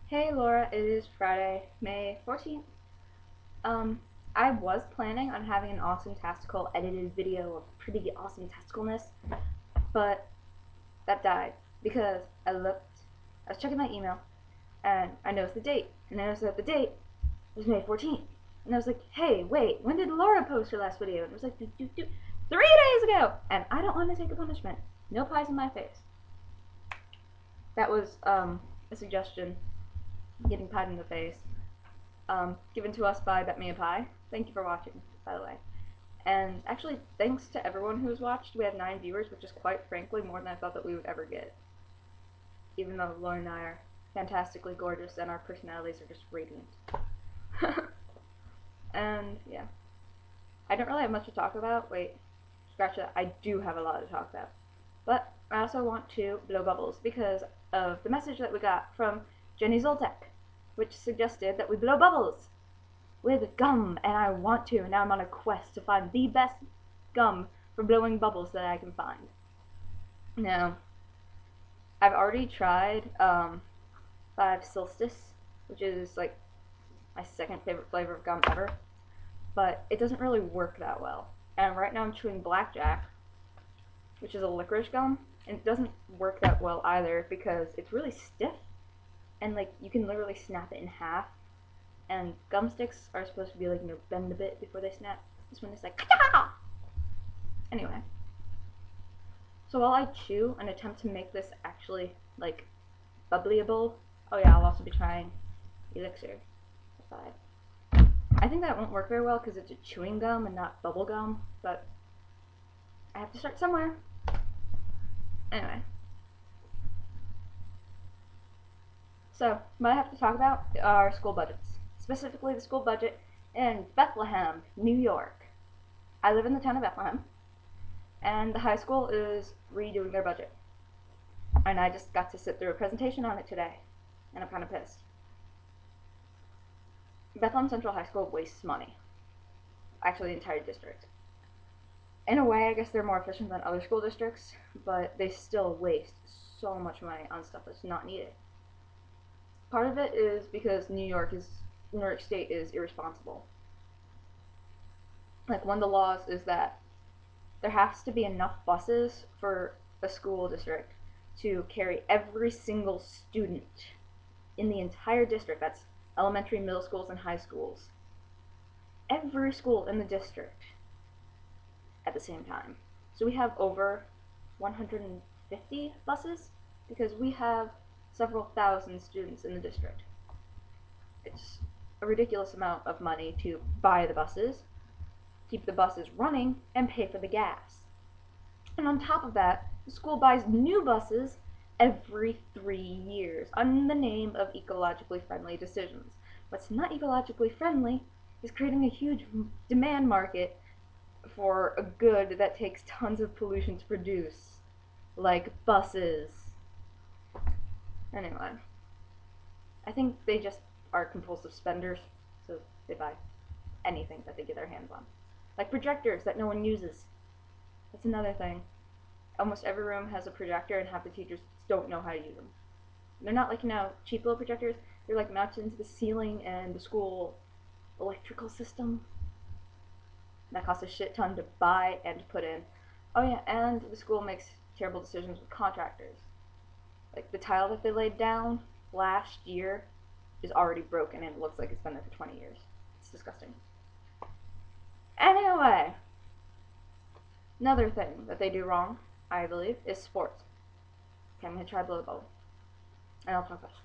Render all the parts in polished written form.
Hey Laura, it is Friday, May 14th. Um, I was planning on having an awesome tastical edited video of pretty awesome tasticalness, but that died because I was checking my email, and I noticed the date, and I noticed that the date was May 14th. And I was like, hey, wait, when did Laura post her last video? And it was like, 3 days ago! And I don't want to take a punishment. No pies in my face. That was, a suggestion, getting pied in the face. Given to us by Bet Me a Pie. Thank you for watching, by the way. And actually, thanks to everyone who has watched. We have 9 viewers, which is quite frankly more than I thought that we would ever get. Even though Lauren and I are fantastically gorgeous and our personalities are just radiant. And yeah, I don't really have much to talk about. Wait, scratch that. I do have a lot to talk about. But I also want to blow bubbles because of the message that we got from Jenny Zoltek, which suggested that we blow bubbles with gum, and I want to. Now I'm on a quest to find the best gum for blowing bubbles that I can find. Now, I've already tried 5 Solstice, which is like my second favorite flavor of gum ever, but it doesn't really work that well. And right now I'm chewing Blackjack, which is a licorice gum, and it doesn't work that well either because it's really stiff, and like you can literally snap it in half. And gum sticks are supposed to be like, bend a bit before they snap. This one is like, ka-cha! Anyway, so while I chew and attempt to make this actually like bubblyable, oh yeah, I'll also be trying Elixir 5. I think that won't work very well because it's a chewing gum and not bubble gum, but I have to start somewhere. Anyway, so what I have to talk about are school budgets, specifically the school budget in Bethlehem, New York. I live in the town of Bethlehem, and the high school is redoing their budget. And I just got to sit through a presentation on it today, and I'm kind of pissed. Bethlehem Central High School wastes money. Actually, the entire district. In a way, I guess they're more efficient than other school districts, but they still waste so much money on stuff that's not needed. Part of it is because New York State is irresponsible. Like, one of the laws is that there has to be enough buses for a school district to carry every single student in the entire district. That's elementary, middle schools, and high schools. Every school in the district at the same time. So we have over 150 buses because we have several thousand students in the district. It's a ridiculous amount of money to buy the buses, keep the buses running, and pay for the gas. And on top of that, the school buys new buses every 3 years under the name of ecologically friendly decisions. What's not ecologically friendly is creating a huge demand market for a good that takes tons of pollution to produce, like buses. Anyway, I think they just are compulsive spenders, so they buy anything that they get their hands on. Like projectors that no one uses. That's another thing. Almost every room has a projector, and half the teachers don't know how to use them. They're not like, cheap little projectors. They're like mounted into the ceiling and the school electrical system. That costs a shit ton to buy and to put in. Oh yeah, and the school makes terrible decisions with contractors. Like the tile that they laid down last year is already broken and it looks like it's been there for 20 years. It's disgusting. Anyway, another thing that they do wrong, I believe, is sports. Okay, I'm gonna try blow the bubble. And I'll talk about sports.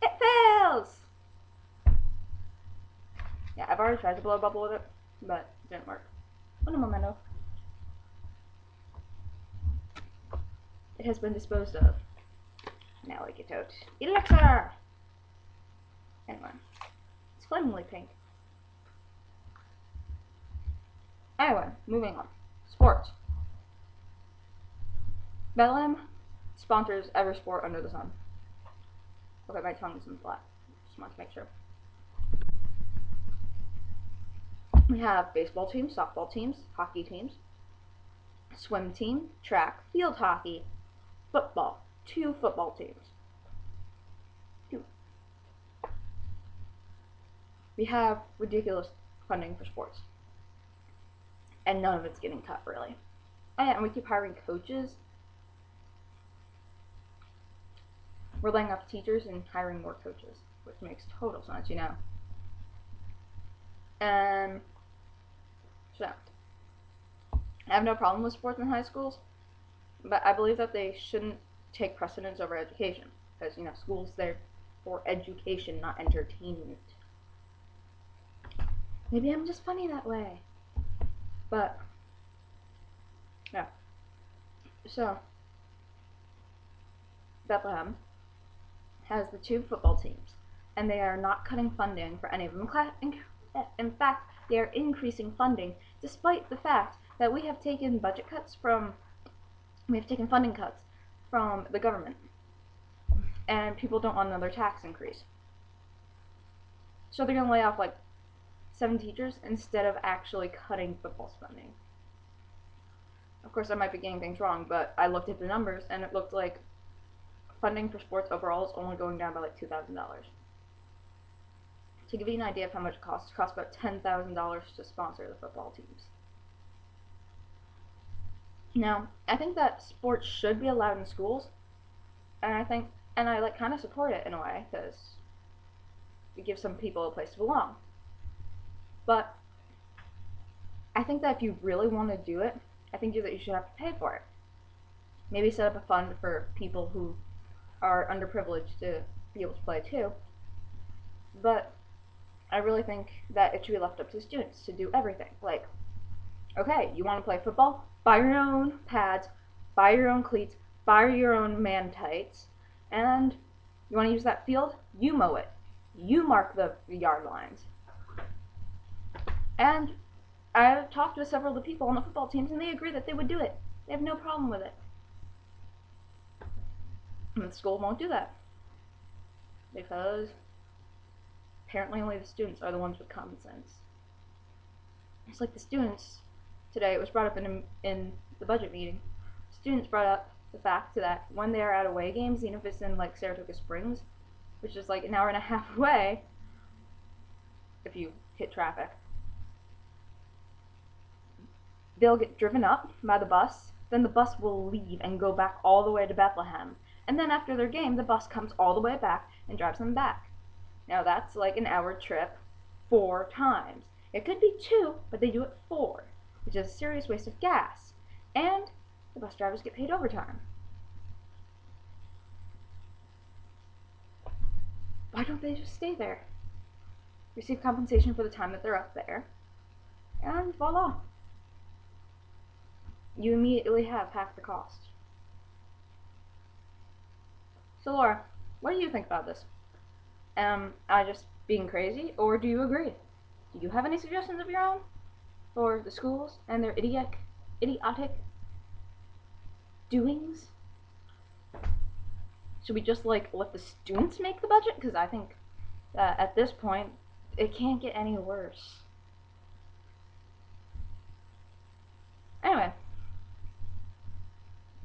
It fails! Yeah, I've already tried to blow a bubble with it, but it didn't work. Un momento. It has been disposed of. Now I get out Elixir! Anyway, it's flamingly pink. Anyway, moving on. Sports. Bethlehem sponsors every sport under the sun. Okay, my tongue isn't flat. Just want to make sure. We have baseball teams, softball teams, hockey teams, swim team, track, field hockey, football, 2 football teams. 2. We have ridiculous funding for sports, and none of it's getting cut, really. And we keep hiring coaches. We're laying off teachers and hiring more coaches, which makes total sense, you know. And so, I have no problem with sports in high schools, but I believe that they shouldn't take precedence over education, because, you know, school's there for education, not entertainment. Maybe I'm just funny that way. But, yeah. So, Bethlehem has the 2 football teams, and they are not cutting funding for any of them. In fact, they are increasing funding, despite the fact that we have taken funding cuts from the government, and people don't want another tax increase. So they're going to lay off like 7 teachers instead of actually cutting football spending. Of course, I might be getting things wrong, but I looked at the numbers, and it looked like funding for sports overall is only going down by like $2,000. To give you an idea of how much it costs about $10,000 to sponsor the football teams. Now, I think that sports should be allowed in schools, and I like kind of support it in a way, because it gives some people a place to belong. But I think that if you really want to do it, I think that you should have to pay for it. Maybe set up a fund for people who are underprivileged to be able to play too. But I really think that it should be left up to students to do everything. Like, okay, you want to play football? Buy your own pads, buy your own cleats, buy your own man tights, and you want to use that field? You mow it. You mark the yard lines. And I've talked with several of the people on the football teams, and they agree that they would do it. They have no problem with it. And the school won't do that, because apparently only the students are the ones with common sense. It's like the students today, it was brought up in the budget meeting. Students brought up the fact that when they are at away games, even if it's in like Saratoga Springs, which is like an hour and a half away, if you hit traffic, they'll get driven up by the bus, then the bus will leave and go back all the way to Bethlehem. And then after their game, the bus comes all the way back and drives them back. Now that's like an hour trip 4 times. It could be 2, but they do it 4, which is a serious waste of gas. And the bus drivers get paid overtime. Why don't they just stay there? Receive compensation for the time that they're up there, and voila. You immediately have half the cost. So Laura, what do you think about this? Am I just being crazy, or do you agree? Do you have any suggestions of your own for the schools and their idiotic doings? Should we just like let the students make the budget? Because I think that at this point, it can't get any worse. Anyway,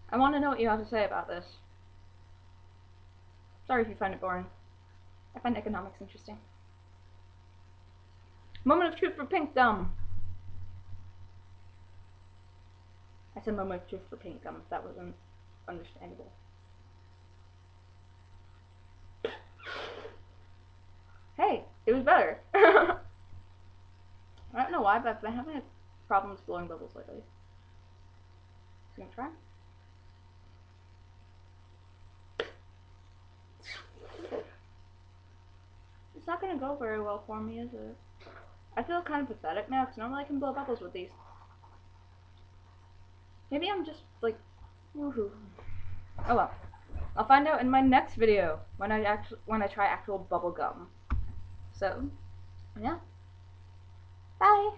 I want to know what you have to say about this. Sorry if you find it boring. I find economics interesting. Moment of truth for Pinkdom. I said moment of truth for Pinkdom, if that wasn't understandable. Hey, it was better. I don't know why, but I've been having problems blowing bubbles lately. So I'm gonna try. It's not gonna go very well for me, is it? I feel kind of pathetic now, because normally I can blow bubbles with these. Maybe I'm just, like, woohoo. Oh well. I'll find out in my next video when I try actual bubble gum. So, yeah. Bye!